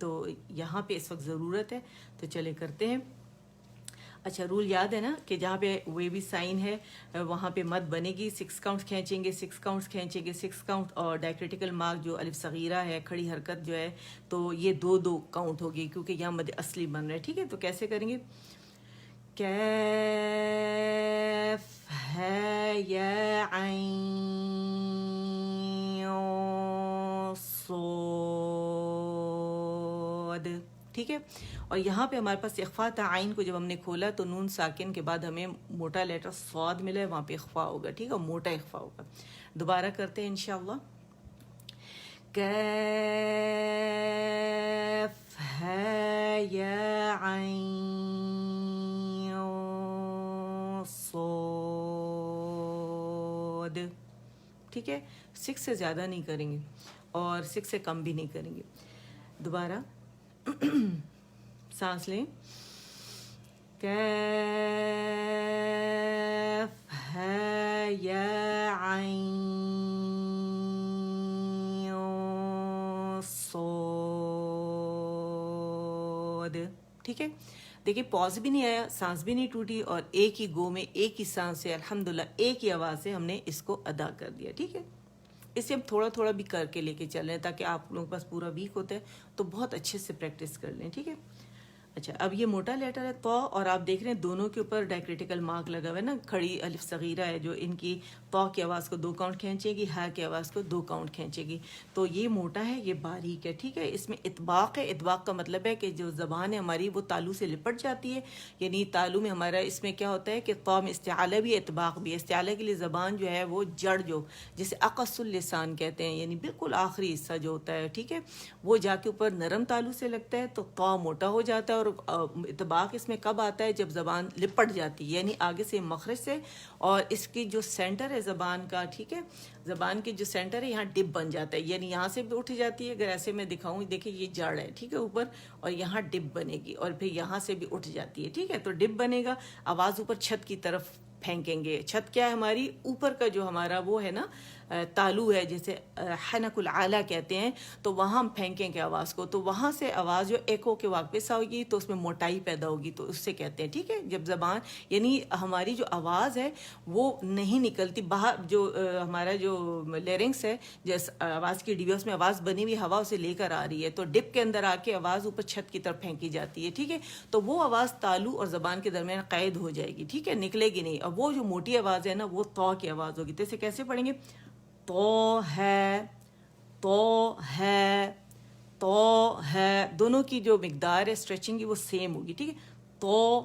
تو یہاں پہ اس وقت ضرورت ہے، تو چلے کرتے ہیں۔ اچھا رول یاد ہے نا کہ جہاں پہ ویوی سائن ہے وہاں پہ مد بنے گی، 6 کاؤنٹس کھینچیں گے، 6 کاؤنٹس کھینچیں گے، 6 کاؤنٹ، اور ڈائکریٹیکل مارک جو الف صغیرہ ہے کھڑی حرکت جو ہے تو یہ 2 کاؤنٹ ہوگی کیونکہ یہاں مد اصلی بن رہا ہے، ٹھیک ہے؟ تو کیسے کریں گے؟ کیف ہے یا عین صاد، ٹھیک ہے؟ اور یہاں پہ ہمارے پاس اخفا تھا، عین کو جب ہم نے کھولا تو نون ساکن کے بعد ہمیں موٹا لیٹر صاد ملا ہے، وہاں پہ اخفا ہوگا، ٹھیک ہے؟ موٹا اخفا ہوگا۔ دوبارہ کرتے ہیں انشاءاللہ۔ کیف ہے یا عین صاد، ٹھیک ہے؟ 6 سے زیادہ نہیں کریں گے اور 6 سے کم بھی نہیں کریں گے۔ دوبارہ سانس لیں۔ کیف ہے یا عین صاد، ٹھیک ہے؟ دیکھیے پاز بھی نہیں آیا، سانس بھی نہیں ٹوٹی، اور ایک ہی گو میں ایک ہی سانس سے الحمدللہ ایک ہی آواز سے ہم نے اس کو ادا کر دیا، ٹھیک ہے؟ اس سے ہم تھوڑا تھوڑا بھی کر کے لے کے چل رہے ہیں تاکہ آپ لوگوں کے پاس پورا ویک ہوتا ہے تو بہت اچھے سے پریکٹس کر لیں، ٹھیک ہے؟ اچھا اب یہ موٹا لیٹر ہے تو، اور آپ دیکھ رہے ہیں دونوں کے اوپر ڈائکریٹیکل مارک لگا ہوا ہے نا، کھڑی الف صغیرہ ہے جو ان کی تو کی آواز کو 2 کاؤنٹ کھینچے گی، ہا کی آواز کو 2 کاؤنٹ کھینچے گی، تو یہ موٹا ہے، یہ باریک ہے، ٹھیک ہے؟ اس میں اطباق ہے، اطباق کا مطلب ہے کہ جو زبان ہے ہماری وہ تالو سے لپٹ جاتی ہے، یعنی تالو میں ہمارا اس میں کیا ہوتا ہے کہ تو میں استعالہ بھی ہے، اطباق بھی ہے۔ استعالہ کے لیے زبان جو ہے وہ جڑ جو جسے اقص اللسان کہتے ہیں، یعنی بالکل آخری حصہ جو ہوتا ہے، ٹھیک ہے، وہ جا کے اوپر نرم تالو سے لگتا ہے تو موٹا ہو جاتا ہے، اور اطباق اس میں کب آتا ہے؟ جب زبان لپٹ جاتی ہے، یعنی آگے سے مخرج سے، اور اس کی جو سینٹر ہے زبان کا، ٹھیک ہے، زبان کی جو سینٹر ہے یہاں ڈپ بن جاتا ہے، یعنی یہاں سے بھی اٹھ جاتی ہے، اگر ایسے میں دکھاؤں دیکھیں یہ جڑ ہے، ٹھیک ہے، اوپر، اور یہاں ڈپ بنے گی، اور پھر یہاں سے بھی اٹھ جاتی ہے، ٹھیک ہے؟ تو ڈپ بنے گا، آواز اوپر چھت کی طرف پھینکیں گے۔ چھت کیا ہے ہماری؟ اوپر کا جو ہمارا وہ ہے نا تالو ہے، جیسے حنک العالی کہتے ہیں، تو وہاں ہم پھینکیں گے آواز کو، تو وہاں سے آواز جو ایکو کے واپس ہوگی تو اس میں موٹائی پیدا ہوگی، تو اس سے کہتے ہیں، ٹھیک ہے؟ جب زبان یعنی ہماری جو آواز ہے وہ نہیں نکلتی باہر، جو ہمارا جو لیرنگس ہے، جس آواز کی ڈیوس میں آواز بنی ہوئی ہوا اسے لے کر آ رہی ہے، تو ڈپ کے اندر آ کے آواز اوپر چھت کی طرف پھینکی جاتی ہے، ٹھیک ہے؟ تو وہ آواز تالو اور زبان کے درمیان قید ہو جائے گی، ٹھیک ہے، نکلے گی نہیں، اور وہ جو موٹی آواز ہے نا وہ تو کی آواز ہوگی۔ تو اسے کیسے پڑھیں گے؟ تو ہے، تو ہے، تو ہے، دونوں کی جو مقدار ہے اسٹریچنگ کی وہ سیم ہوگی، ٹھیک ہے؟ تو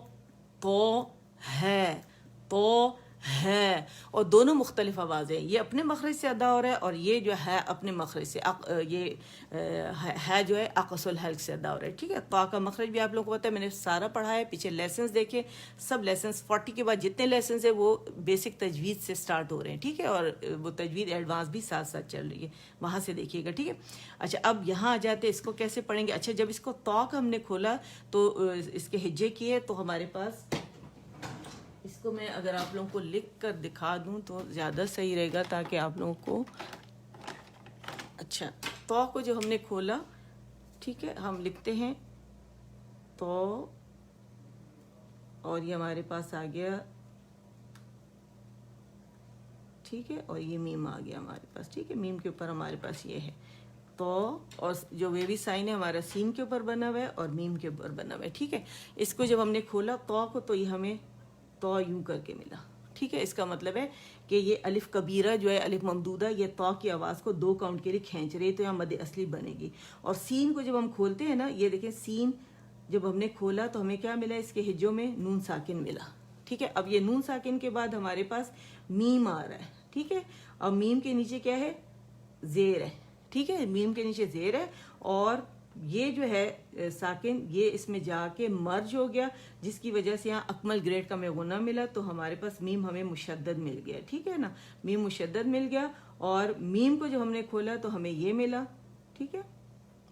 ہے، تو ہے، اور دونوں مختلف آوازیں، یہ اپنے مخرج سے ادا ہو رہا ہے اور یہ جو ہے اپنے مخرج سے، یہ ہے جو ہے اقص الحلق سے ادا ہو رہا ہے، ٹھیک ہے؟ تو کا مخرج بھی آپ لوگوں کو پتہ ہے، میں نے سارا پڑھا ہے، پیچھے لیسنز دیکھیں، سب لیسنز 40 کے بعد جتنے لیسنز ہیں وہ بیسک تجوید سے سٹارٹ ہو رہے ہیں، ٹھیک ہے؟ اور وہ تجوید ایڈوانس بھی ساتھ ساتھ چل رہی ہے، وہاں سے دیکھیے گا، ٹھیک ہے؟ اچھا اب یہاں آ جاتے ہیں، اس کو کیسے پڑھیں گے؟ اچھا جب اس کو تو ہم نے کھولا تو اس کے ہجے کیے تو ہمارے پاس، اس کو میں اگر آپ لوگوں کو لکھ کر دکھا دوں تو زیادہ صحیح رہے گا تاکہ آپ لوگوں کو، اچھا تو کو جو ہم نے کھولا، ٹھیک ہے، ہم لکھتے ہیں تو، اور یہ ہمارے پاس آ گیا، ٹھیک ہے، اور یہ میم آ گیا ہمارے پاس، ٹھیک ہے، میم کے اوپر ہمارے پاس یہ ہے تو، اور جو ویوی سائن ہے ہمارا سین کے اوپر بنا ہوا ہے اور میم کے اوپر بنا ہوا ہے، ٹھیک ہے؟ اس کو جب ہم نے کھولا تو کو، تو یہ ہمیں تو یوں کر کے ملا، ٹھیک ہے؟ اس کا مطلب ہے کہ یہ الف کبیرہ جو ہے، الف ممدودہ، یہ تو کی آواز کو 2 کاؤنٹ کے لیے کھینچ رہی ہے، تو یہاں مد اصلی بنے گی۔ اور سین کو جب ہم کھولتے ہیں نا، یہ دیکھیں سین جب ہم نے کھولا تو ہمیں کیا ملا؟ اس کے ہجوں میں نون ساکن ملا، ٹھیک ہے؟ اب یہ نون ساکن کے بعد ہمارے پاس میم آ رہا ہے، ٹھیک ہے؟ اور میم کے نیچے کیا ہے؟ زیر ہے، ٹھیک ہے؟ میم کے نیچے زیر ہے، اور یہ جو ہے ساکن یہ اس میں جا کے مرج ہو گیا، جس کی وجہ سے یہاں اکمل گریڈ کا میں غنہ ملا، تو ہمارے پاس میم ہمیں مشدد مل گیا، ٹھیک ہے نا؟ میم مشدد مل گیا، اور میم کو جب ہم نے کھولا تو ہمیں یہ ملا، ٹھیک ہے؟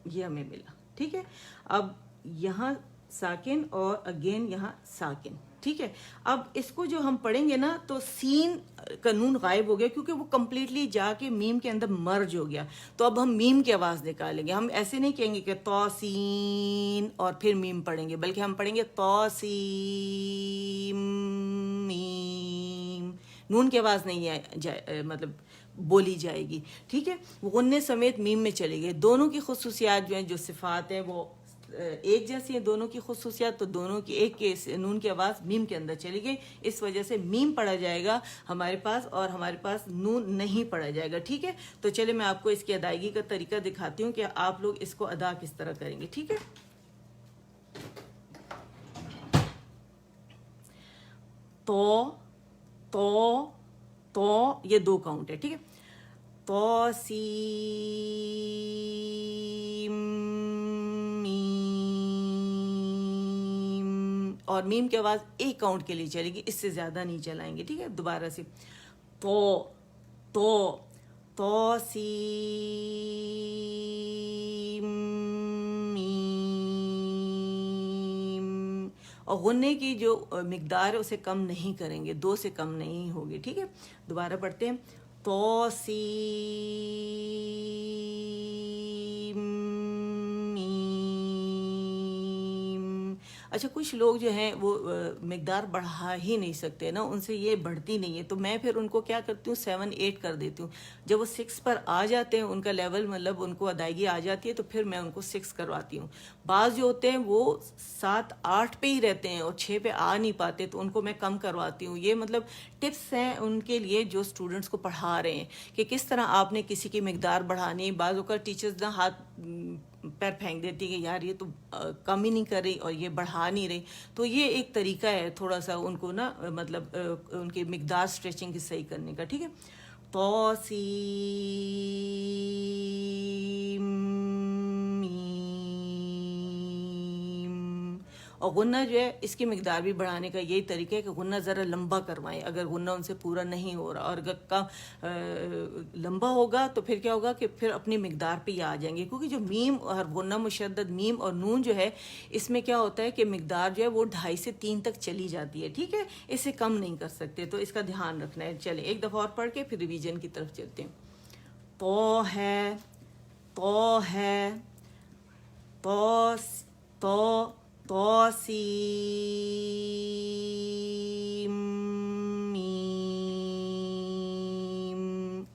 یہ ہمیں ملا، ٹھیک ہے؟ اب یہاں ساکن اور اگین یہاں ساکن، ٹھیک ہے. اب اس کو جو ہم پڑھیں گے نا تو سین کا نون غائب ہو گیا کیونکہ وہ کمپلیٹلی جا کے میم کے اندر مرج ہو گیا. تو اب ہم میم کی آواز نکالیں گے. ہم ایسے نہیں کہیں گے کہ تو سین اور پھر میم پڑھیں گے, بلکہ ہم پڑھیں گے تو سین میم. نون کی آواز نہیں مطلب بولی جائے گی. ٹھیک ہے, وہ غنے سمیت میم میں چلے گئے. دونوں کی خصوصیات جو ہیں, جو صفات ہیں وہ ایک جیسی ہیں دونوں کی خصوصیات. تو دونوں کی ایک کے نون کی آواز میم کے اندر چلی گئی, اس وجہ سے میم پڑھا جائے گا ہمارے پاس, اور ہمارے پاس نون نہیں پڑھا جائے گا. ٹھیک ہے, تو چلے میں آپ کو اس کی ادائیگی کا طریقہ دکھاتی ہوں کہ آپ لوگ اس کو ادا کس طرح کریں گے. ٹھیک ہے, تو یہ 2 کاؤنٹ ہے. ٹھیک ہے, تو سیم میم, اور میم کی آواز ایک کاؤنٹ کے لیے چلے گی, اس سے زیادہ نہیں چلائیں گے. ٹھیک ہے, دوبارہ سے تو سیم میم, اور غنے کی جو مقدار ہے اسے کم نہیں کریں گے, 2 سے کم نہیں ہوگی. ٹھیک ہے, دوبارہ پڑھتے ہیں تو سیم میم. اچھا, کچھ لوگ جو ہیں وہ مقدار بڑھا ہی نہیں سکتے نا, ان سے یہ بڑھتی نہیں ہے, تو میں پھر ان کو کیا کرتی ہوں 7-8 کر دیتی ہوں. جب وہ 6 پر آ جاتے ہیں, ان کا لیول مطلب ان کو ادائیگی آ جاتی ہے, تو پھر میں ان کو 6 کرواتی ہوں. بعض جو ہوتے ہیں وہ 7-8 پہ ہی رہتے ہیں اور 6 پہ آ نہیں پاتے, تو ان کو میں کم کرواتی ہوں. یہ مطلب ٹپس ہیں ان کے لیے جو اسٹوڈنٹس کو پڑھا رہے ہیں کہ کس طرح آپ نے کسی کی مقدار بڑھانی. بعض اوقات ٹیچرز نہ ہاتھ پیر پھینک دیتی کہ یار یہ تو کم ہی نہیں کر رہی اور یہ بڑھا نہیں رہی. تو یہ ایک طریقہ ہے تھوڑا سا ان کو نا مطلب ان کی مقدار اسٹریچنگ کی صحیح کرنے کا. ٹھیک ہے, تو سیم میم, اور غنہ جو ہے اس کی مقدار بھی بڑھانے کا یہی طریقہ ہے کہ غنہ ذرا لمبا کروائیں اگر غنہ ان سے پورا نہیں ہو رہا, اور اگر کم لمبا ہوگا تو پھر کیا ہوگا کہ پھر اپنی مقدار پہ ہی آ جائیں گے. کیونکہ جو میم اور غنہ مشدد میم اور نون جو ہے اس میں کیا ہوتا ہے کہ مقدار جو ہے وہ 2.5 سے 3 تک چلی جاتی ہے. ٹھیک ہے, اس سے کم نہیں کر سکتے, تو اس کا دھیان رکھنا ہے. چلیں ایک دفعہ اور پڑھ کے پھر ریویژن کی طرف چلتے ہیں. تو ہے تو سیم میم.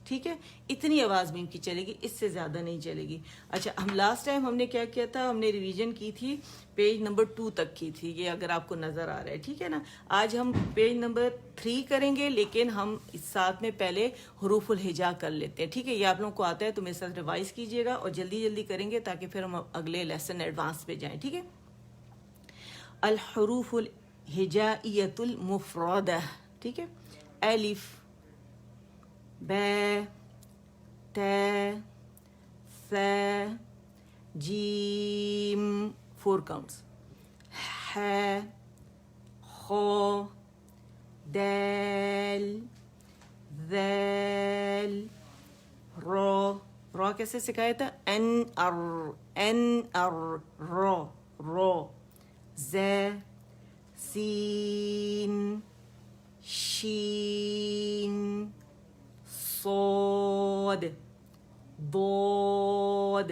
ٹھیک ہے, اتنی آواز میم کی چلے گی, اس سے زیادہ نہیں چلے گی. اچھا, ہم لاسٹ ٹائم ہم نے کیا کیا تھا, ہم نے ریویژن کی تھی پیج نمبر 2 تک کی تھی, یہ اگر آپ کو نظر آ رہا ہے. ٹھیک ہے نا, آج ہم پیج نمبر 3 کریں گے, لیکن ہم اس ساتھ میں پہلے حروف الہجا کر لیتے ہیں. ٹھیک ہے, یہ آپ لوگوں کو آتا ہے تو میرے ساتھ ریوائز کیجیے گا, اور جلدی جلدی کریں گے تاکہ پھر ہم اگلے لیسن ایڈوانس پہ جائیں. ٹھیک ہے, الحروف الہجائیۃ المفردہ. ٹھیک ہے, الف, ب, ت, ث, جیم 4 counts, ح, خ, دال, ذال, را کیسے سکھایا تھا, ان ار رو, ز, سین, شین, صاد, ضاد.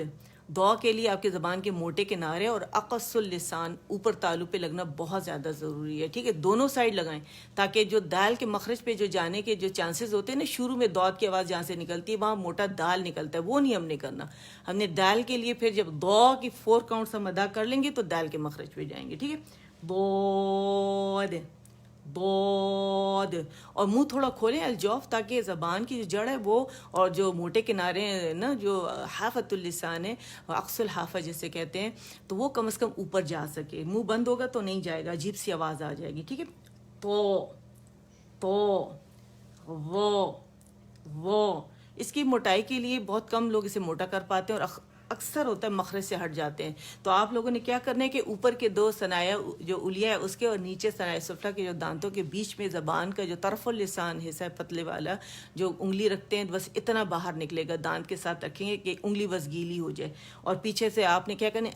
دو کے لیے آپ کے زبان کے موٹے کنارے اور اقص اللسان اوپر تالو پہ لگنا بہت زیادہ ضروری ہے. ٹھیک ہے, دونوں سائڈ لگائیں تاکہ جو دال کے مخرج پہ جو جانے کے جو چانسز ہوتے ہیں نا, شروع میں دود کی آواز جہاں سے نکلتی ہے وہاں موٹا دال نکلتا ہے, وہ نہیں ہم نے کرنا. ہم نے دال کے لیے پھر جب دو کی 4 counts ہم ادا کر لیں گے تو دال کے مخرج پہ جائیں گے. ٹھیک ہے, ضاد, اور منہ تھوڑا کھولیں الجوف, تاکہ زبان کی جو جڑ ہے وہ اور جو موٹے کنارے ہیں نا, جو حافۃ اللسان ہے, اقص الحافہ جسے کہتے ہیں, تو وہ کم از کم اوپر جا سکے. منہ بند ہوگا تو نہیں جائے گا, عجیب سی آواز آ جائے گی. ٹھیک ہے, تو وہ اس کی موٹائی کے لیے بہت کم لوگ اسے موٹا کر پاتے ہیں, اور اکثر ہوتا ہے مخرج سے ہٹ جاتے ہیں. تو آپ لوگوں نے کیا کرنا ہے کہ اوپر کے 2 ثنایا جو اولیا ہے اس کے, اور نیچے ثنایا سفلیٰ کے جو دانتوں کے بیچ میں زبان کا جو طرف اللسان حصہ ہے پتلے والا, جو انگلی رکھتے ہیں بس اتنا باہر نکلے گا, دانت کے ساتھ رکھیں گے کہ انگلی بس گیلی ہو جائے. اور پیچھے سے آپ نے کیا کرنا ہے,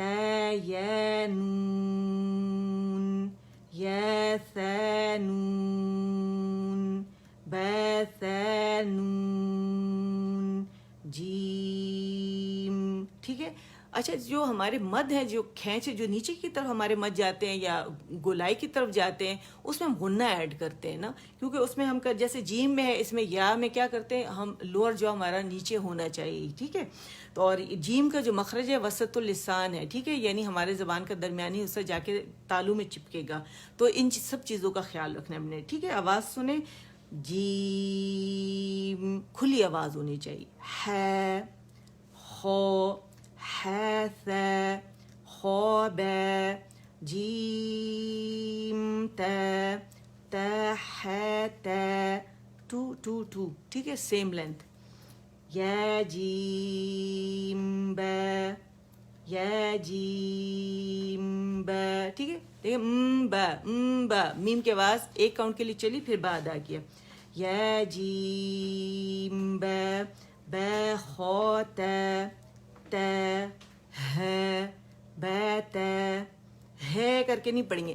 یا نون، یا ثا نون، با ثا نون، جیم. ٹھیک ہے. اچھا جو ہمارے مد ہیں، جو کھینچ جو نیچے کی طرف ہمارے مد جاتے ہیں یا گولائی کی طرف جاتے ہیں، اس میں ہم غنہ ایڈ کرتے ہیں نا، کیونکہ اس میں ہم جیسے جیم میں ہے، اس میں یا میں کیا کرتے ہیں ہم لوور جو ہمارا نیچے ہونا چاہیے. ٹھیک ہے. تو اور جیم کا جو مخرج ہے وسط اللسان ہے. ٹھیک ہے. یعنی ہمارے زبان کا درمیانی حصہ جا کے تالو میں چپکے گا. تو ان سب چیزوں کا خیال رکھنا ہے ہم نے. ٹھیک ہے. آواز سنیں. جیم کھلی آواز ہونی چاہیے. ہے، خو، ہے ثا، خو با، جیم تا، تا ہے تا، ٹو ٹو ٹو. ٹھیک ہے. Same length. یا جیم با، یا جیم با. ٹھیک ہے. دیکھیں با، با میم کی آواز ایک کاؤنٹ کے لیے چلی، پھر با ادا کیا. یا جیم با، با خو تا، تا ہے، با تا ہے کر کے نہیں پڑھیں گے.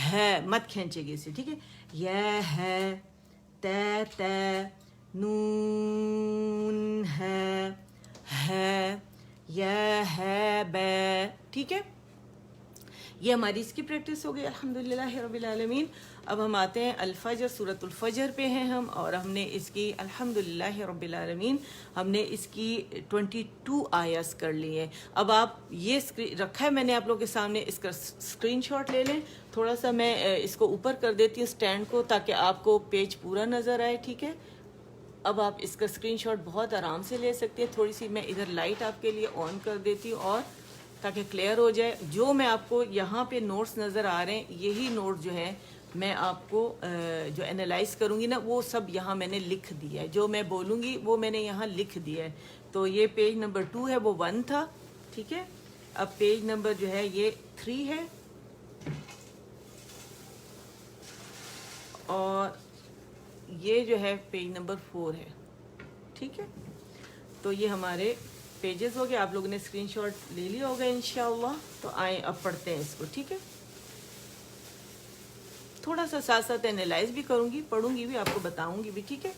ہے مت کھینچے گی اسے. ٹھیک ہے. یا ہے، تا تا، نون ہے، یا ہے با. ٹھیک ہے. یہ ہماری اس کی پریکٹس ہو گئی الحمدللہ رب العالمین. اب ہم آتے ہیں الفجر، سورۃ الفجر پہ ہیں ہم، اور ہم نے اس کی الحمدللہ رب العالمین ہم نے اس کی 22 آیات کر لی ہیں. اب آپ یہ رکھا ہے میں نے آپ لوگوں کے سامنے، اس کا اسکرین شاٹ لے لیں. تھوڑا سا میں اس کو اوپر کر دیتی ہوں اسٹینڈ کو، تاکہ آپ کو پیج پورا نظر آئے. ٹھیک ہے. اب آپ اس کا اسکرین شاٹ بہت آرام سے لے سکتے ہیں. تھوڑی سی میں ادھر لائٹ آپ کے لیے آن کر دیتی ہوں، اور تاکہ کلیئر ہو جائے. جو میں آپ کو یہاں پہ نوٹس نظر آ رہے ہیں، یہی نوٹ جو ہے میں آپ کو جو انالائز کروں گی نا، وہ سب یہاں میں نے لکھ دیا ہے. جو میں بولوں گی وہ میں نے یہاں لکھ دیا ہے. تو یہ پیج نمبر 2 ہے، وہ 1 تھا. ٹھیک ہے. اب پیج نمبر جو ہے یہ 3 ہے، اور یہ جو ہے پیج نمبر 4 ہے. ٹھیک ہے. تو یہ ہمارے پیجز ہو گئے. آپ لوگوں نے اسکرین شاٹ لے لیا ہوگا انشاءاللہ. تو آئیں اب پڑھتے ہیں اس کو. ٹھیک ہے. تھوڑا سا ساتھ ساتھ انالائز بھی کروں گی، پڑھوں گی بھی، آپ کو بتاؤں گی بھی. ٹھیک ہے.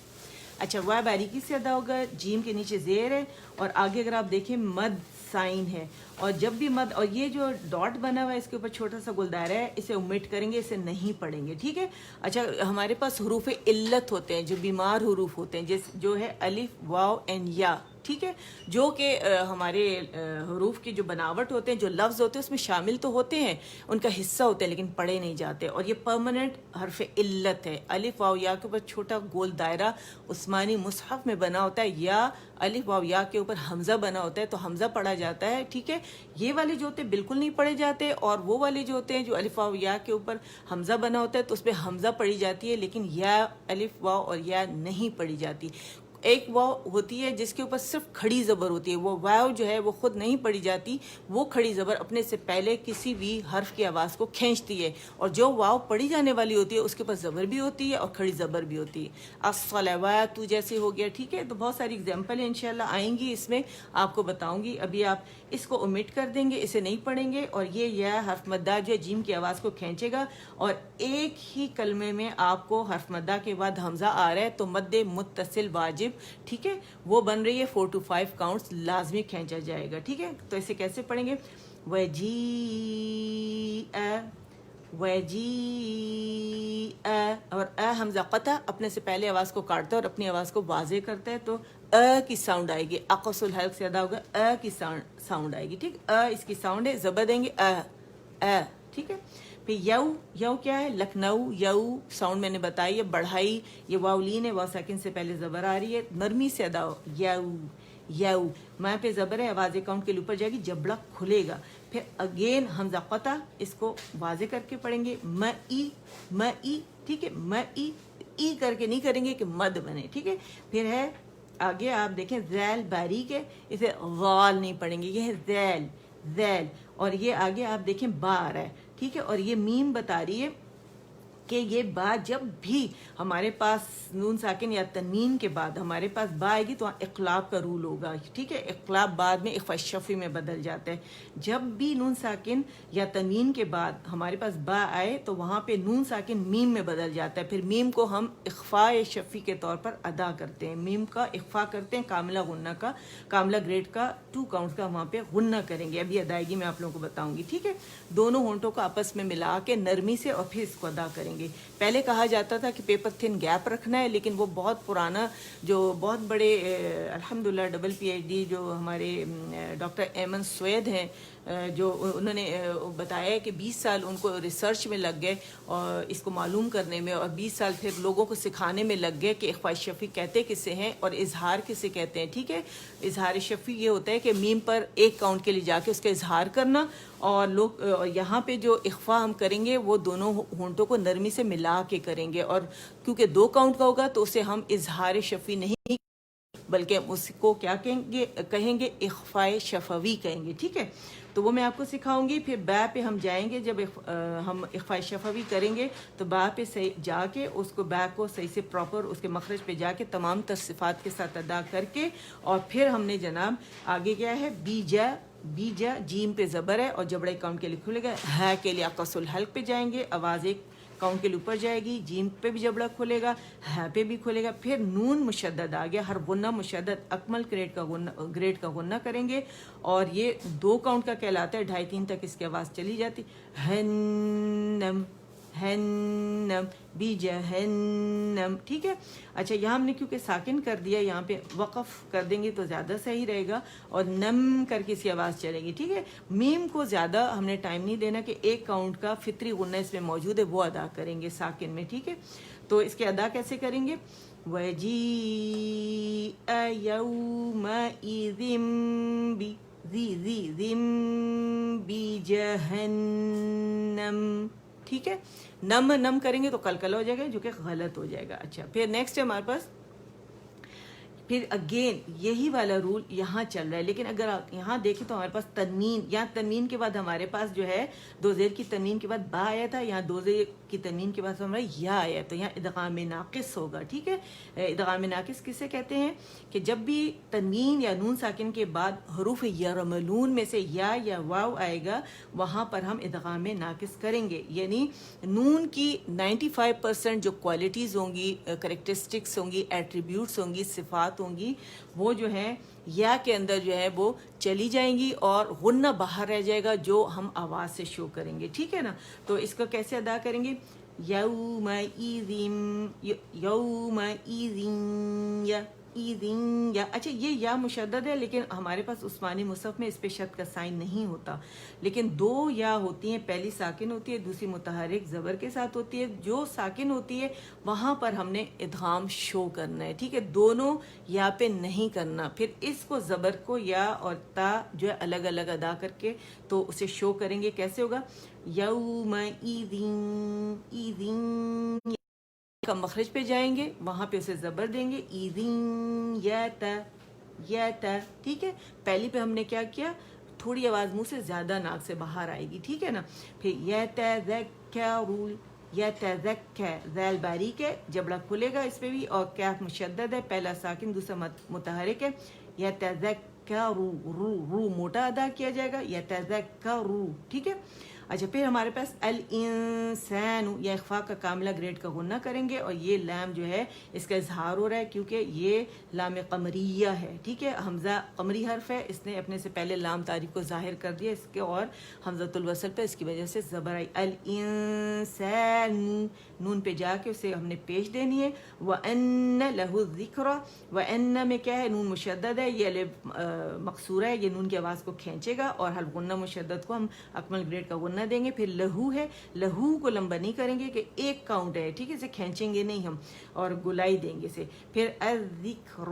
اچھا، وہ باریکی سے ادا ہوگا. جیم کے نیچے زیر ہے، اور آگے اگر آپ دیکھیں مد سائن ہے. اور جب بھی مد، اور یہ جو ڈاٹ بنا ہوا ہے اس کے اوپر چھوٹا سا گلدارہ ہے، اسے اومٹ کریں گے، اسے نہیں پڑھیں گے. ٹھیک ہے. اچھا، ہمارے پاس حروف علت ہوتے ہیں جو بیمار حروف ہوتے ہیں، جو ہے الف، واو اینڈ یا. ٹھیک ہے. جو کہ ہمارے حروف کی جو بناوٹ ہوتے ہیں، جو لفظ ہوتے ہیں، اس میں شامل تو ہوتے ہیں، ان کا حصہ ہوتے ہیں، لیکن پڑھے نہیں جاتے. اور یہ پرماننٹ حرف علت ہے. الف واو یا کے اوپر چھوٹا گول دائرہ عثمانی مصحف میں بنا ہوتا ہے، یا الف واو یا کے اوپر حمزہ بنا ہوتا ہے، تو حمزہ پڑھا جاتا ہے. ٹھیک ہے. یہ والے جو ہوتے ہیں بالکل نہیں پڑھے جاتے، اور وہ والے جو ہوتے ہیں جو الف واو یا کے اوپر حمزہ بنا ہوتا ہے تو اس پہ حمزہ پڑھی جاتی ہے، لیکن یا، الف واو اور یا نہیں پڑھی جاتی. ایک واو ہوتی ہے جس کے اوپر صرف کھڑی زبر ہوتی ہے، وہ واو جو ہے وہ خود نہیں پڑھی جاتی، وہ کھڑی زبر اپنے سے پہلے کسی بھی حرف کی آواز کو کھینچتی ہے. اور جو واو پڑھی جانے والی ہوتی ہے اس کے اوپر زبر بھی ہوتی ہے اور کھڑی زبر بھی ہوتی ہے. الصلوات جیسے ہو گیا. ٹھیک ہے. تو بہت ساری اگزامپل انشاءاللہ آئیں گی، اس میں آپ کو بتاؤں گی. ابھی آپ اس کو اومٹ کر دیں گے، اسے نہیں پڑھیں گے. اور یہ یا حرف مدہ جو ہے جیم کی آواز کو کھینچے گا، اور ایک ہی کلمے میں آپ کو حرف مدہ کے بعد حمزہ آ رہا ہے تو مد متصل واجب، ٹھیک ہے، وہ بن رہی ہے 4 to 5 کاؤنٹس لازمی کھینچا جائے گا. ٹھیک ہے. تو اسے کیسے پڑھیں گے؟ اور حمزہ قطع اپنے سے پہلے آواز کو کاٹتا ہے اور اپنی آواز کو واضح کرتا ہے، تو کی ساؤنڈ آئے گی. اقص الحلق سے ادا ہوگا، کی ساؤنڈ آئے گی. ٹھیک. اس کی ساؤنڈ ہے، زبر دیں گے. ٹھیک ہے. پھر یو کیا ہے؟ لکھنؤ. یو ساؤنڈ میں نے بتائی ہے، بڑھائی. یہ واولین ہے، واو ساکن سے پہلے زبر آ رہی ہے، نرمی سے ادا ہو. یو ماں پہ زبر ہے، آواز اکاؤنٹ کے اوپر جائے گی، جبڑا کھلے گا. پھر اگین حمزہ قطع، اس کو واضح کر کے پڑھیں گے. ای. ٹھیک ہے. ای کر کے نہیں کریں گے کہ مد بنے. ٹھیک ہے. پھر ہے آگے آپ دیکھیں ذیل باریک ہے، اسے غال نہیں پڑھیں گے، یہ ہے ذیل. اور یہ آگے آپ دیکھیں با آ رہا ہے. ٹھیک ہے. اور یہ میم بتا رہی ہے کہ یہ با جب بھی ہمارے پاس نون ساکن یا تنوین کے بعد ہمارے پاس با آئے گی تو اقلاب کا رول ہوگا، ٹھیک ہے، اقلاب بعد میں اخفاء شفوی میں بدل جاتا ہے۔ جب بھی نون ساکن یا تنوین کے بعد ہمارے پاس با آئے تو وہاں پہ نون ساکن میم میں بدل جاتا ہے، پھر میم کو ہم اخفاء شفوی کے طور پر ادا کرتے ہیں، میم کا اخفاء کرتے ہیں، کاملہ غنہ کا، کاملہ گریڈ کا 2 کاؤنٹ کا وہاں پہ غنہ کریں گے۔ ابھی ادائیگی میں آپ لوگوں کو بتاؤں گی، ٹھیک ہے۔ دونوں ہونٹوں کو آپس میں ملا کے نرمی سے اور پھر اس کو ادا کریں گے۔ پہلے کہا جاتا تھا کہ پیپر تھن گیپ رکھنا ہے، لیکن وہ بہت پرانا، جو بہت بڑے الحمدللہ ڈبل پی ایچ ڈی جو ہمارے ڈاکٹر ایمن سوید ہیں، جو انہوں نے بتایا ہے کہ 20 سال ان کو ریسرچ میں لگ گئے اور اس کو معلوم کرنے میں، اور 20 سال پھر لوگوں کو سکھانے میں لگ گئے کہ اخفاء شفوی کہتے کسے ہیں اور اظہار کسے کہتے ہیں، ٹھیک ہے۔ اظہار شفوی یہ ہوتا ہے کہ میم پر 1 کاؤنٹ کے لیے جا کے اس کا اظہار کرنا، اور لوگ یہاں پہ جو اخفاء ہم کریں گے وہ دونوں ہونٹوں کو نرمی سے ملا کے کریں گے، اور کیونکہ 2 کاؤنٹ کا ہوگا تو اسے ہم اظہار شفوی نہیں بلکہ اس کو کیا کہیں گے اخفاء شفوی کہیں گے، ٹھیک ہے۔ تو وہ میں آپ کو سکھاؤں گی۔ پھر با پہ ہم جائیں گے، جب ہم اخفاء شفوی کریں گے تو با پہ صحیح جا کے اس کو با کو صحیح سے پراپر اس کے مخرج پہ جا کے تمام تر صفات کے ساتھ ادا کر کے، اور پھر ہم نے جناب آگے کیا ہے، بی جا جیم پہ زبر ہے اور جبڑے کاؤنٹ کے لیے کھلے گا، ہے کے لیے عقص الحلق پہ جائیں گے، آواز 1 کاؤنٹ کے لیے اوپر جائے گی، جیم پہ بھی جبڑا کھلے گا، ہے پہ بھی کھلے گا، پھر نون مشدد آ گیا، ہر غنہ مشدد اکمل گریڈ کا غنہ کریں گے، اور یہ 2 کاؤنٹ کا کہلاتا ہے، 2.5-3 تک اس کی آواز چلی جاتی، ہنم ہنم بی جہنم، ٹھیک ہے۔ اچھا یہاں ہم نے کیونکہ ساکن کر دیا، یہاں پہ وقف کر دیں گے تو زیادہ صحیح رہے گا، اور نم کر کے اس کی آواز چلے گی، ٹھیک ہے۔ میم کو زیادہ ہم نے ٹائم نہیں دینا کہ 1 کاؤنٹ کا فطری غنہ اس میں موجود ہے وہ ادا کریں گے ساکن میں، ٹھیک ہے۔ تو اس کے ادا کیسے کریں گے، وَجِيءَ يَوْمَئِذٍ بِجَهَنَّمَ، ٹھیک ہے۔ نم کریں گے تو کلکلا ہو جائے گا جو کہ غلط ہو جائے گا۔ اچھا پھر نیکسٹ ہے ہمارے پاس، پھر اگین یہی والا رول یہاں چل رہا ہے، لیکن اگر آپ یہاں دیکھیں تو ہمارے پاس تنوین، یہاں تنوین کے بعد ہمارے پاس جو ہے 2 زیر کی تنوین کے بعد با آیا تھا، یہاں 2 زیر کی تنوین کے بعد ہمارا یا آیا، تو یہاں ادغام ناقص ہوگا، ٹھیک ہے۔ ادغام ناقص کسے کہتے ہیں کہ جب بھی تنوین یا نون ساکن کے بعد حروف یرملون میں سے یا واو آئے گا وہاں پر ہم ادغام ناقص کریں گے، یعنی نون کی 95% جو کوالٹیز ہوں گی، کریکٹرسٹکس ہوں گی، ایٹریبیوٹس ہوں گی، صفات ہوں گی، وہ جو ہے یا کے اندر جو ہے وہ چلی جائیں گی اور غنہ باہر رہ جائے گا جو ہم آواز سے شو کریں گے، ٹھیک ہے نا۔ تو اس کو کیسے ادا کریں گے، یومئذ یا، اچھا یہ یا مشدد ہے لیکن ہمارے پاس عثمانی مصحف میں اس پہ شد کا سائن نہیں ہوتا، لیکن 2 یا ہوتی ہیں، پہلی ساکن ہوتی ہے، دوسری متحرک زبر کے ساتھ ہوتی ہے، جو ساکن ہوتی ہے وہاں پر ہم نے ادغام شو کرنا ہے، ٹھیک ہے، دونوں یا پہ نہیں کرنا۔ پھر اس کو زبر کو یا اور تا جو ہے الگ الگ ادا کر کے تو اسے شو کریں گے، کیسے ہوگا، یومئذ کا مخرج پہ جائیں گے، وہاں پہ اسے زبر دیں گے، ایذین یا تا، ٹھیک ہے۔ پہلی پہ ہم نے کیا کیا، تھوڑی آواز منہ سے زیادہ ناک سے باہر آئے گی، ٹھیک ہے نا۔ پھر یتذکر، ذیل باریک ہے، جبڑا کھلے گا اس پہ بھی، اور کاف مشدد ہے، پہلا ساکن دوسرا متحرک ہے، یتذکر، رو موٹا ادا کیا جائے گا، یتذکر، ٹھیک ہے۔ اچھا پھر ہمارے پاس الانسان، یا اخفاء کا کاملہ گریڈ کا غنہ کریں گے، اور یہ لام جو ہے اس کا اظہار ہو رہا ہے کیونکہ یہ لام قمریہ ہے، ٹھیک ہے، حمزہ قمری حرف ہے، اس نے اپنے سے پہلے لام تعریف کو ظاہر کر دیا اس کے، اور حمزۃ الوصل پہ اس کی وجہ سے زبر آئی، الانسان، نون پہ جا کے اسے ہم نے پیش دینی ہے، وَأَنَّ لَهُ الذِّكْرَ، وَأَنَّ میں کیا ہے، نون مشدد ہے، یہ الف مقصورہ ہے، یہ نون کی آواز کو کھینچے گا، اور حلق غنہ مشدد کو ہم اکمل گریڈ کا غنہ دیں گے۔ پھر لہو ہے، لہو کو لمبا نہیں کریں گے کہ 1 کاؤنٹ ہے، ٹھیک ہے، اسے کھینچیں گے نہیں ہم، اور گلائی دیں گے اسے۔ پھر الذکر،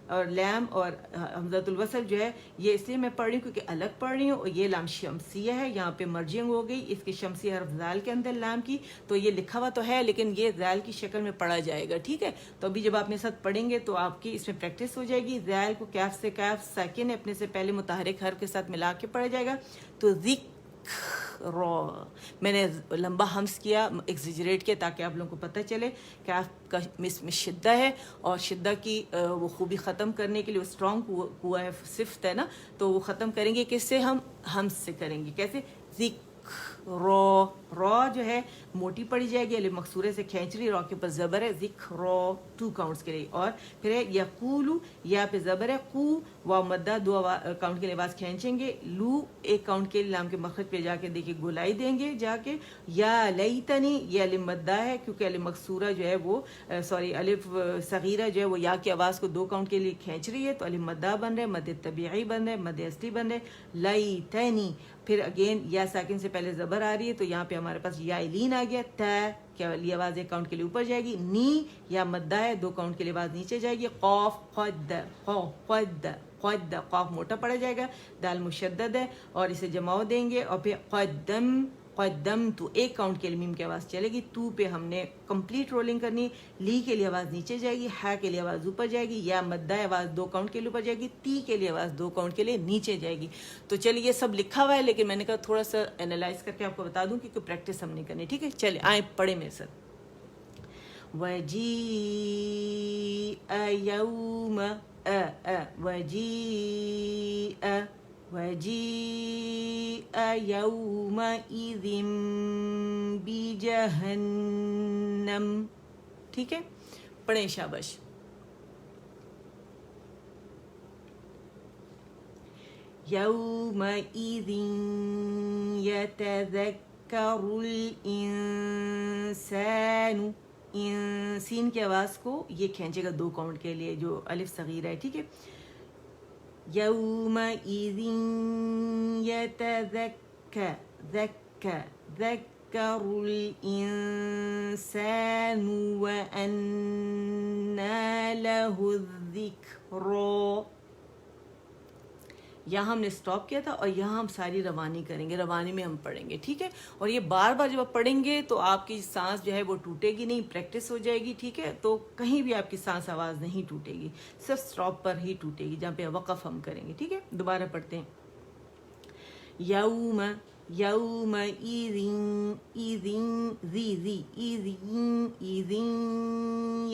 اور لام اور حمزۃ الوصل جو ہے یہ اس لیے میں پڑھ رہی ہوں کیونکہ الگ پڑھ رہی ہوں، اور یہ لام شمسیہ ہے، یہاں پہ مرجنگ ہو گئی اس کی شمسی حرف ذال کے اندر لام کی، تو یہ لکھا ہوا تو ہے لیکن یہ ذال کی شکل میں پڑھا جائے گا، ٹھیک ہے۔ تو ابھی جب آپ میرے ساتھ پڑھیں گے تو آپ کی اس میں پریکٹس ہو جائے گی، ذال کو کاف سے کاف ساکن اپنے سے پہلے متحرک حرف کے ساتھ ملا کے پڑھا جائے گا، تو ذکر رو. میں نے لمبا ہمس کیا، ایگزیجریٹ کیا تاکہ آپ لوگوں کو پتہ چلے کہ آپ کا اس میں شدہ ہے، اور شدہ کی وہ خوبی ختم کرنے کے لیے وہ اسٹرانگ ہوا ہے، صفت ہے نا، تو وہ ختم کریں گے کس سے؟ ہم ہمس سے کریں گے. کیسے؟ رو. رو جو ہے موٹی پڑی جائے گی، الف مکسورے سے کھینچ رہی، رو کے اوپر زبر ہے، ذکر 2 کاؤنٹس کے لیے. اور پھر ہے یقولو، یا پہ زبر ہے، قو واو مدہ 2 کاؤنٹ کے لیے آواز کھینچیں گے. لو 1 کاؤنٹ کے لیے لام کے مخرج پہ جا کے دیکھیں گولائی دیں گے جا کے. یا لیتنی، یہ الف مدہ ہے کیونکہ الف مکسورہ جو ہے وہ الف صغیرہ جو ہے وہ یا کی آواز کو 2 کاؤنٹ کے لیے کھینچ رہی ہے، تو الف مدہ بن رہے، مد طبیعی بن رہے، مد اصلی بن رہے. لیتنی، پھر اگین یا ساکن سے پہلے زبر آ رہی ہے، تو یہاں پہ ہمارے پاس یا لین آ گیا. تا کیا لی آواز 1 کاؤنٹ کے لیے اوپر جائے گی. نی یا مدہ ہے 2 کاؤنٹ کے لیے آواز نیچے جائے گی. قاف قد، قد قد، قاف موٹا پڑا جائے گا، دال مشدد ہے اور اسے جماؤ دیں گے. اور پھر قدم، قدم تو 1 کاؤنٹ کے لیے میم کی آواز چلے گی. تو پہ ہم نے کمپلیٹ رولنگ کرنی. لی کے لیے آواز نیچے جائے گی، ہا کے لیے آواز اوپر جائے گی، یا مدہ آواز 2 کاؤنٹ کے لیے اوپر جائے گی، تی کے لیے آواز 2 کاؤنٹ کے لیے نیچے جائے گی. تو چلیے یہ سب لکھا ہوا ہے، لیکن میں نے کہا تھوڑا سا انالائز کر کے آپ کو بتا دوں کیونکہ پریکٹس ہم نہیں کرنی. ٹھیک ہے، چلے آئیں پڑھیں میرے ساتھ. وَجِيءَ يَوْمَ وَجِيءَ وَجِيءَ يَوْمَئِذٍ بِجَهَنَّمَ. ٹھیک ہے، پڑھیں شاباش. يَوْمَئِذٍ يَتَذَكَّرُ الْإِنسَانُ. سین کی آواز کو یہ کھینچے گا 2 کاؤنٹ کے لیے جو الف صغیرہ ہے. ٹھیک ہے، یومئذ يتذکر الانسان وأنى له الذکری. یہاں ہم نے سٹاپ کیا تھا اور یہاں ہم ساری روانی کریں گے، روانی میں ہم پڑھیں گے. ٹھیک ہے، اور یہ بار بار جب آپ پڑھیں گے تو آپ کی سانس جو ہے وہ ٹوٹے گی نہیں، پریکٹس ہو جائے گی. ٹھیک ہے، تو کہیں بھی آپ کی سانس آواز نہیں ٹوٹے گی، صرف سٹاپ پر ہی ٹوٹے گی جہاں پہ وقف ہم کریں گے. ٹھیک ہے، دوبارہ پڑھتے ہیں. یوم یومئذ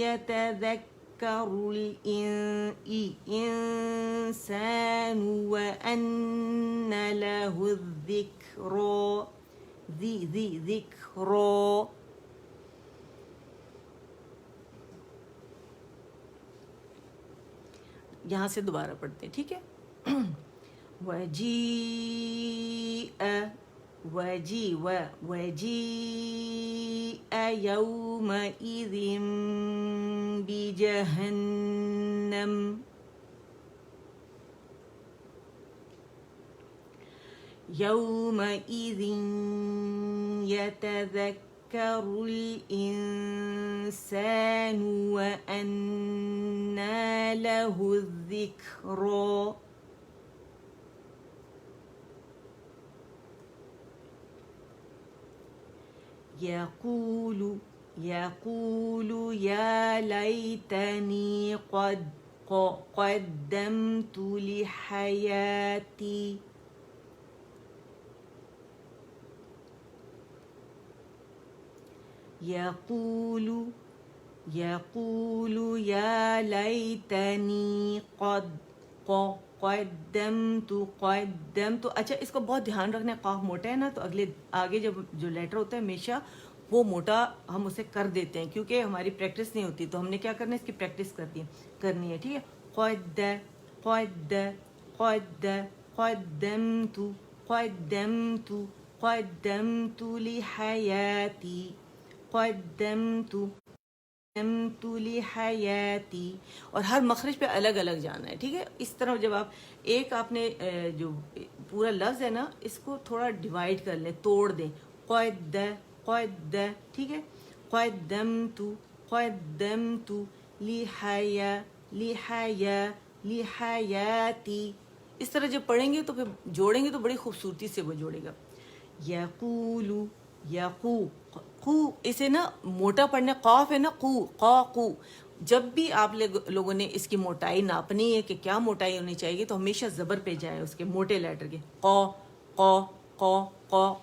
يتذكر الإنسان وأنى له الذكرى. ذكرى. یہاں سے دوبارہ پڑھتے ہیں. ٹھیک ہے، وَجِيءَ يَوْمَئِذٍ بِجَهَنَّمَ. يَوْمَئِذٍ يَتَذَكَّرُ الْإِنسَانُ وَأَنَّى لَهُ الذِّكْرَى. يقول يا ليتني قدمت لحياتي. يقول يا ليتني قدمت. اچھا اس کو بہت دھیان رکھنا ہے، قاف موٹا ہے نا تو آگے جب جو لیٹر ہوتا ہے ہمیشہ وہ موٹا ہم اسے کر دیتے ہیں کیونکہ ہماری پریکٹس نہیں ہوتی. تو ہم نے کیا کرنا ہے، اس کی پریکٹس کرنی ہے. ٹھیک ہے، قدمت لحیاتی. قدمت لحیاتی. اور ہر مخرج پہ الگ الگ جانا ہے. ٹھیک ہے، اس طرح جب آپ آپ نے جو پورا لفظ ہے نا اس کو تھوڑا ڈیوائڈ کر لیں، توڑ دیں. قد. ٹھیک ہے، قدمت لحیاتی. اس طرح جب پڑھیں گے تو پھر جوڑیں گے تو بڑی خوبصورتی سے وہ جوڑے گا. قو اسے نا موٹا پڑھنا، قاف ہے نا، قو. جب بھی آپ لوگوں نے اس کی موٹائی ناپنی ہے کہ کیا موٹائی ہونی چاہیے تو ہمیشہ زبر پہ جائیں اس کے موٹے لیٹر کے. قو قو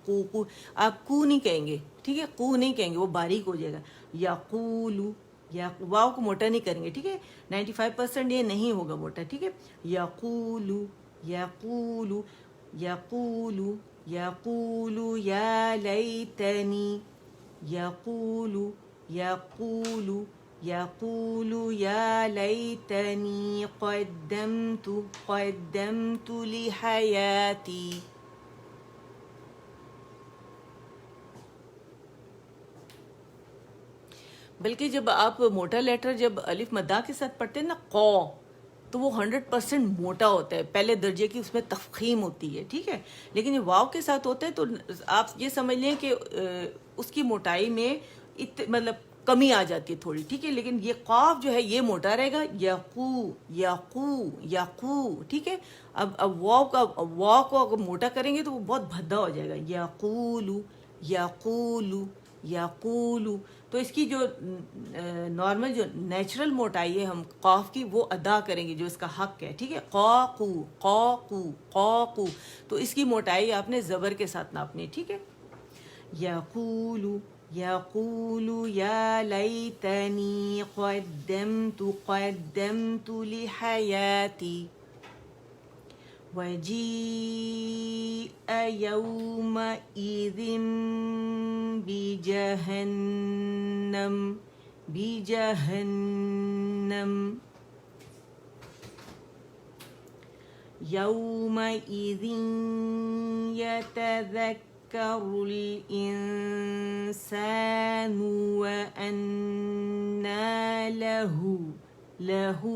قو قو، آپ کو نہیں کہیں گے، ٹھیک ہے، کو نہیں کہیں گے، وہ باریک ہو جائے گا. یقولو، یا واو کو موٹا نہیں کریں گے، ٹھیک ہے، 95% یہ نہیں ہوگا موٹا، ٹھیک ہے. یقولو یقولو یقولو یقولو یا لیتنی، یقولو یقولو یقولو یا لیتنی قدمت لحیاتی. بلکہ جب آپ موٹا لیٹر جب الف مدہ کے ساتھ پڑھتے ہیں نا، قو، تو وہ 100% موٹا ہوتا ہے، پہلے درجے کی اس میں تفخیم ہوتی ہے، ٹھیک ہے. لیکن یہ واو کے ساتھ ہوتا ہے تو آپ یہ سمجھ لیں کہ اس کی موٹائی میں مطلب کمی آ جاتی ہے تھوڑی، ٹھیک ہے. لیکن یہ قاف جو ہے یہ موٹا رہے گا، یقو یقو یقو، ٹھیک ہے. اب واو کو اگر موٹا کریں گے تو وہ بہت بھدا ہو جائے گا، یقولو یقولو یقولو. تو اس کی جو نارمل جو نیچرل موٹائی ہے ہم قاف کی وہ ادا کریں گے جو اس کا حق ہے، ٹھیک ہے. قاقو قاقو قاقو، تو اس کی موٹائی آپ نے زبر کے ساتھ ناپنی، ٹھیک ہے. یقولو یقولو یا لیتنی قدمت لحیاتی. وجیء یومئذ بجہنم یومئذ یتذکر الانسان وانى له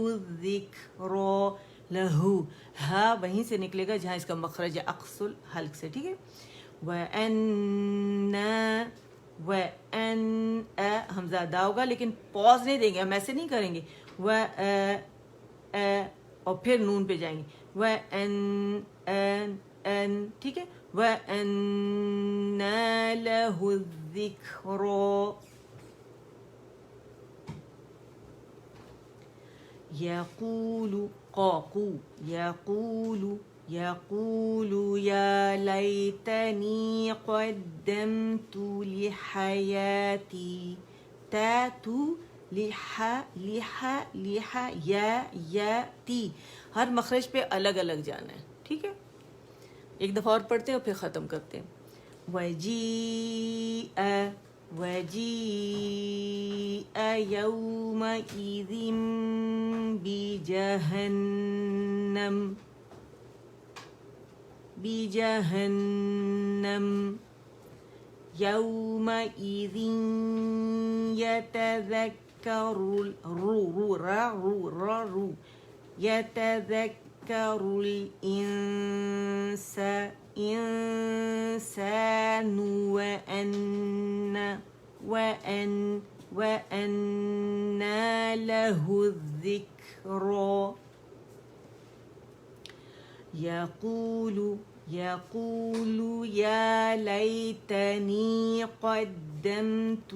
الذکری. لہو، ہا وہیں سے نکلے گا جہاں اس کا مخرج ہے اقص الحلق سے، ٹھیک ہے. حمزہ ادا ہوگا لیکن پوز نہیں دیں گے، ہم ایسے نہیں کریں گے اور پھر نون پہ جائیں گے، ٹھیک ہے. وَأَنَّى لَهُ الذِّكْرَى. یقول قاقو یقول یقول یا لیتنی قدمت لحیاتی. تاتو لحا یا تی، ہر مخرج پہ الگ الگ جانا ہے، ٹھیک ہے. ایک دفعہ اور پڑھتے ہیں اور پھر ختم کرتے ہیں. وجیء یومئذ بجہنم یومئذ یتذکر یتذکر الانسان وأنى له الذکری. یقول یا لیتنی قدمت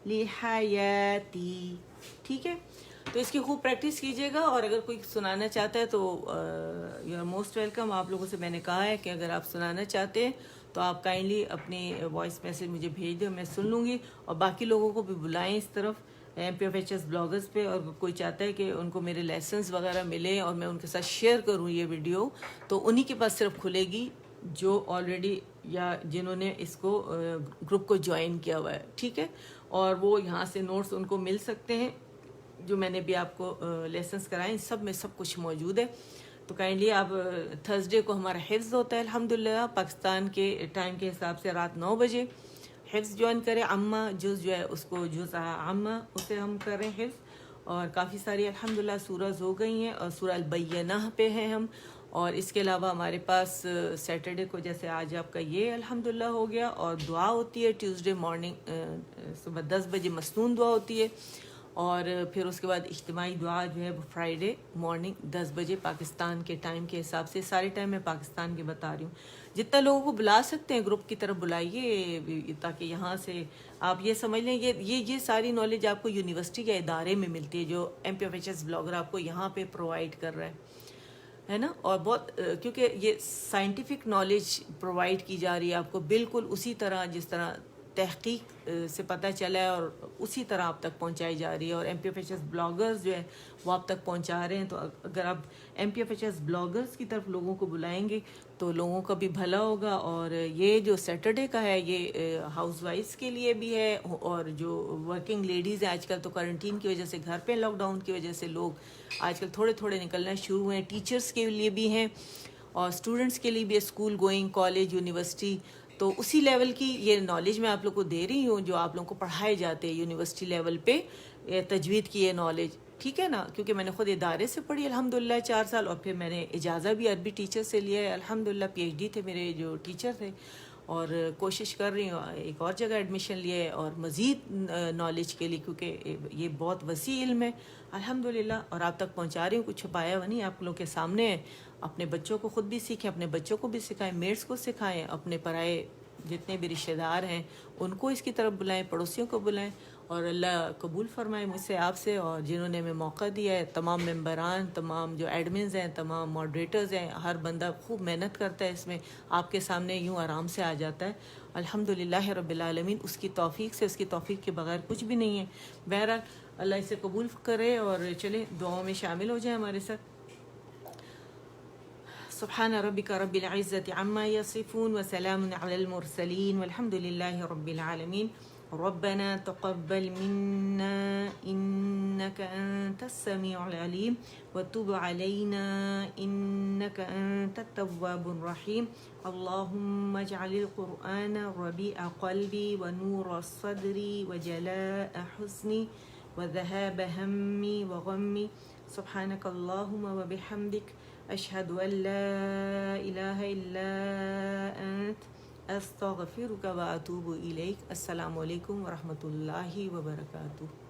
لحیاتی. ٹھیک ہے، تو اس کی خوب پریکٹس کیجیے گا، اور اگر کوئی سنانا چاہتا ہے تو یو آر موسٹ ویلکم. آپ لوگوں سے میں نے کہا ہے کہ اگر آپ سنانا چاہتے ہیں تو آپ کائنڈلی اپنی وائس میسج مجھے بھیج دیں، میں سن لوں گی. اور باقی لوگوں کو بھی بلائیں اس طرف MPFHS بلاگرز پہ، اور کوئی چاہتا ہے کہ ان کو میرے لیسنز وغیرہ ملیں اور میں ان کے ساتھ شیئر کروں یہ ویڈیو، تو انہی کے پاس صرف کھلے گی جو آلریڈی یا جنہوں نے اس کو گروپ کو جوائن کیا ہوا ہے، ٹھیک ہے. اور وہ یہاں سے نوٹس ان کو مل سکتے ہیں جو میں نے بھی آپ کو لیسنز کرائیں، سب میں سب کچھ موجود ہے. تو کائنڈلی آپ تھرسڈے کو ہمارا حفظ ہوتا ہے الحمدللہ پاکستان کے ٹائم کے حساب سے رات 9 بجے. حفظ جوائن کریں. عامہ جز جو ہے اس کو جز عامہ اسے ہم کر رہے ہیں حفظ، اور کافی ساری الحمدللہ سورز ہو گئی ہیں، اور سورہ البینہ پہ ہیں ہم. اور اس کے علاوہ ہمارے پاس سیٹرڈے کو جیسے آج آپ کا یہ الحمدللہ ہو گیا، اور دعا ہوتی ہے ٹیوزڈے مارننگ صبح 10 بجے مسنون دعا ہوتی ہے، اور پھر اس کے بعد اجتماعی دعا جو ہے وہ فرائیڈے مارننگ 10 بجے پاکستان کے ٹائم کے حساب سے. سارے ٹائم میں پاکستان کے بتا رہی ہوں. جتنا لوگوں کو بلا سکتے ہیں گروپ کی طرف بلائیے، تاکہ یہاں سے آپ یہ سمجھ لیں یہ ساری نالج آپ کو یونیورسٹی کے ادارے میں ملتی ہے جو MPFHS بلاگر آپ کو یہاں پہ پرووائڈ کر رہا ہے ہے نا. اور بہت کیونکہ یہ سائنٹیفک نالج پرووائڈ کی جا رہی ہے آپ کو بالکل اسی طرح جس طرح تحقیق سے پتہ چلا ہے اور اسی طرح آپ تک پہنچائی جا رہی ہے. اور M P F H S bloggers جو ہے وہ آپ تک پہنچا رہے ہیں. تو اگر آپ M P F H S bloggers کی طرف لوگوں کو بلائیں گے تو لوگوں کا بھی بھلا ہوگا. اور یہ جو سیٹرڈے کا ہے یہ ہاؤس وائفس کے لیے بھی ہے, اور جو ورکنگ لیڈیز ہیں آج کل تو کوارنٹین کی وجہ سے گھر پہ لاک ڈاؤن کی وجہ سے لوگ آج کل تھوڑے تھوڑے نکلنا شروع ہوئے ہیں. ٹیچرس کے لیے بھی ہیں اور اسٹوڈنٹس کے لیے بھی اسکول گوئنگ, کالج, یونیورسٹی. تو اسی لیول کی یہ نالج میں آپ لوگ کو دے رہی ہوں جو آپ لوگوں کو پڑھائے جاتے ہیں یونیورسٹی لیول پہ, تجوید کی یہ نالج, ٹھیک ہے نا. کیونکہ میں نے خود ادارے سے پڑھی الحمدللہ 4 سال, اور پھر میں نے اجازہ بھی عربی ٹیچر سے لیا ہے الحمدللہ. پی ایچ ڈی تھے میرے جو ٹیچر تھے, اور کوشش کر رہی ہوں ایک اور جگہ ایڈمیشن لیے اور مزید نالج کے لیے, کیونکہ یہ بہت وسیع علم ہے الحمدللہ, اور آپ تک پہنچا رہی ہوں. کچھ چھپایا ہوا نہیں, آپ لوگوں کے سامنے ہے. اپنے بچوں کو خود بھی سیکھیں, اپنے بچوں کو بھی سکھائیں, میٹس کو سکھائیں, اپنے پرائے جتنے بھی رشتہ دار ہیں ان کو اس کی طرف بلائیں, پڑوسیوں کو بلائیں. اور اللہ قبول فرمائے مجھ سے, آپ سے, اور جنہوں نے ہمیں موقع دیا ہے, تمام ممبران, تمام جو ایڈمنز ہیں, تمام ماڈریٹرز ہیں, ہر بندہ خوب محنت کرتا ہے اس میں, آپ کے سامنے یوں آرام سے آ جاتا ہے الحمدللہ رب العالمین. اس کی توفیق سے, اس کی توفیق کے بغیر کچھ بھی نہیں ہے. بہرحال اللہ اسے قبول کرے, اور چلیں دعاؤں میں شامل ہو جائیں ہمارے ساتھ. سبحان ربك رب العزة عما يصفون وسلام على المرسلين والحمد لله رب العالمين. ربنا تقبل منا إنك أنت السميع العليم وتب علينا إنك أنت التواب الرحيم. اللهم اجعل القرآن ربيع قلبي ونور صدري وجلاء حزني وذهاب همي وغمي. سبحانك اللهم وبحمدك أشهد أن لا إله إلا أنت أستغفرك وأتوب إليك. السلام علیکم ورحمۃ اللہ وبرکاتہ.